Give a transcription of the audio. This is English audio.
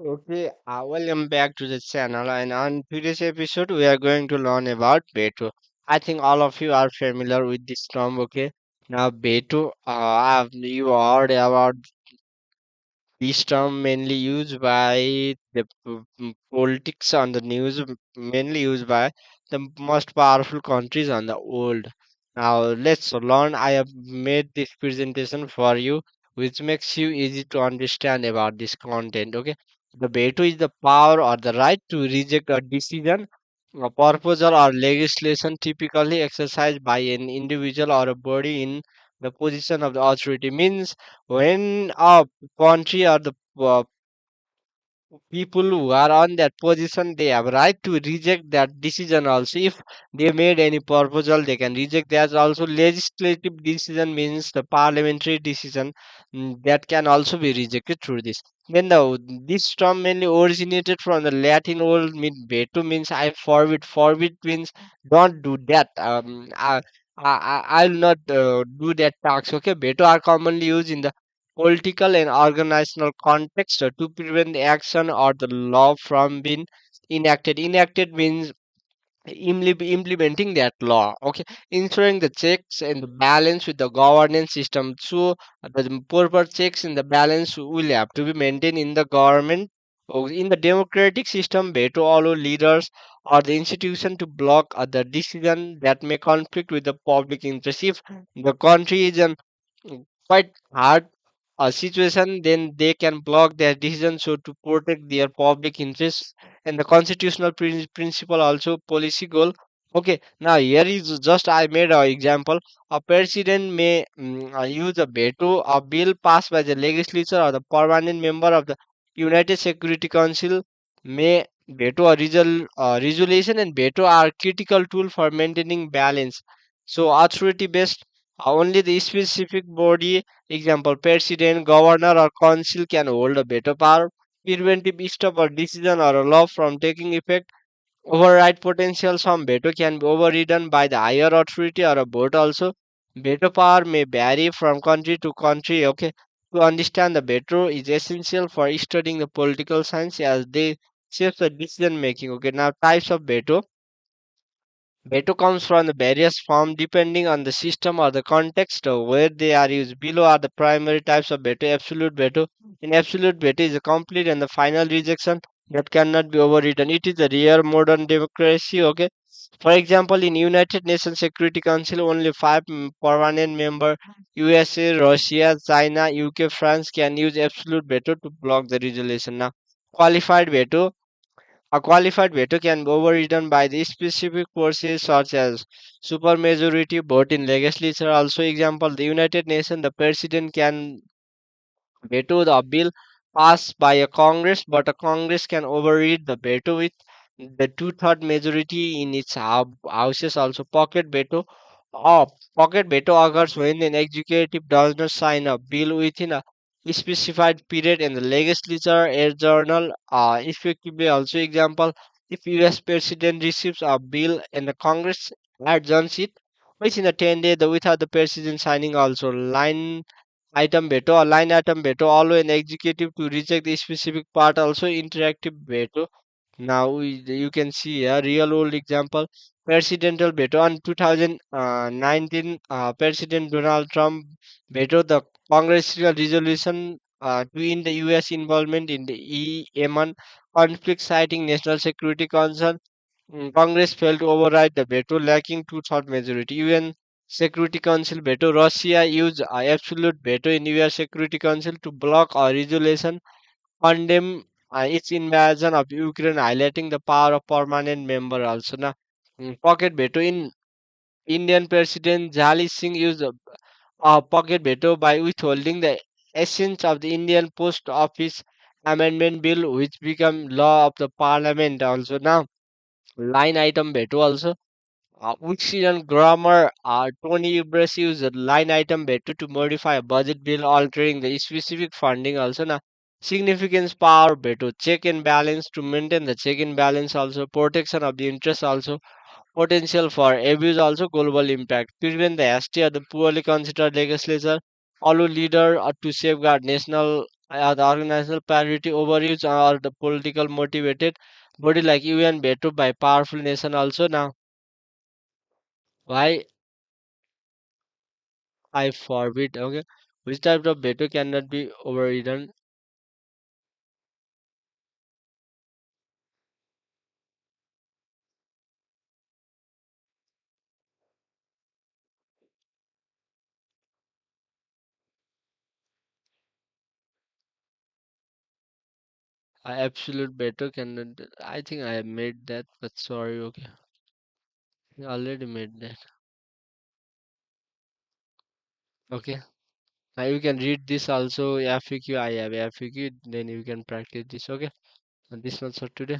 Okay, welcome back to the channel. And on today's episode, we are going to learn about Veto. I think all of you are familiar with this term. Okay, now Veto, you heard about this term mainly used by the politics on the news, mainly used by the most powerful countries on the world. Now let's learn. I have made this presentation for you, which makes you easy to understand about this content. Okay, the veto is the power or the right to reject a decision, a proposal, or legislation typically exercised by an individual or a body in the position of the authority. Means when a country or the people who are on that position, they have right to reject that decision also. If they made any proposal, they can reject that also. Legislative decision means the parliamentary decision, that can also be rejected through this. Then this term mainly originated from the Latin word mean veto, means I forbid. Forbid means don't do that. I'll not do that task. Okay, veto are commonly used in the political and organizational context to prevent the action or the law from being enacted. Enacted means implementing that law. Okay, ensuring the checks and the balance with the governance system. So the proper checks and the balance will have to be maintained in the government. In the democratic system, veto allow leaders or the institution to block the decision that may conflict with the public interest. If the country is an quite hard situation, then they can block their decision so to protect their public interests and the constitutional principle also policy goal. Okay, now here is just I made an example. A president may use a veto a bill passed by the legislature or the permanent member of the United Security Council may veto a resolution, and veto are critical tool for maintaining balance. So authority based, only the specific body, example, president, governor, or council can hold a veto power. Preventive stop or decision or a law from taking effect. Override potential, some veto can be overridden by the higher authority or a vote also. Veto power may vary from country to country. Okay, to understand the veto is essential for studying the political science as they shape the decision making. Okay, now types of veto. Veto comes from the various forms depending on the system or the context of where they are used. Below are the primary types of veto. Absolute veto. In absolute veto is a complete and the final rejection that cannot be overridden. It is a rare modern democracy. Okay. For example, in United Nations Security Council, only five permanent member USA, Russia, China, UK, France can use absolute veto to block the resolution. Now, qualified veto, a qualified veto can be overridden by the specific forces such as supermajority vote in legislature. Also, example, the United Nations, the president can veto the bill passed by a Congress, but a Congress can override the veto with the two-third majority in its houses. Also, pocket veto. Pocket veto occurs when an executive does not sign a bill within a specified period and the legislature adjourn effectively. Also, example, if U.S. president receives a bill and the Congress adjourns it within a 10 day, the without the president signing also line item veto allow an executive to reject a specific part. Also interactive veto. Now you can see a real world example. Presidential veto on 2019, President Donald Trump vetoed the congressional resolution to end the U.S. involvement in the Yemen conflict, citing national security concern. Congress failed to override the veto, lacking two-third majority. UN Security Council veto. Russia used a absolute veto in UN Security Council to block a resolution condemn its invasion of Ukraine, highlighting the power of permanent member. Also, now, pocket veto in Indian President Jali Singh used a pocket veto by withholding the essence of the Indian Post Office Amendment Bill, which became law of the Parliament. Also, now line item veto also. Wixon grammar Tony Ibras used a line item veto to modify a budget bill altering the specific funding also. Now significance power veto check and balance to maintain the check and balance also, protection of the interest also, potential for abuse also, global impact prevent the hasty or the poorly considered legislature, allow leader to safeguard national The organizational priority overuse or the political motivated body like UN veto by powerful nation also now. Why I forbid? Okay, which type of veto cannot be overridden? Absolute veto cannot. I think I have made that, but sorry. Okay, I already made that. Okay, now you can read this also. FAQ. I have FAQ. Then you can practice this. Okay, and this one's for today.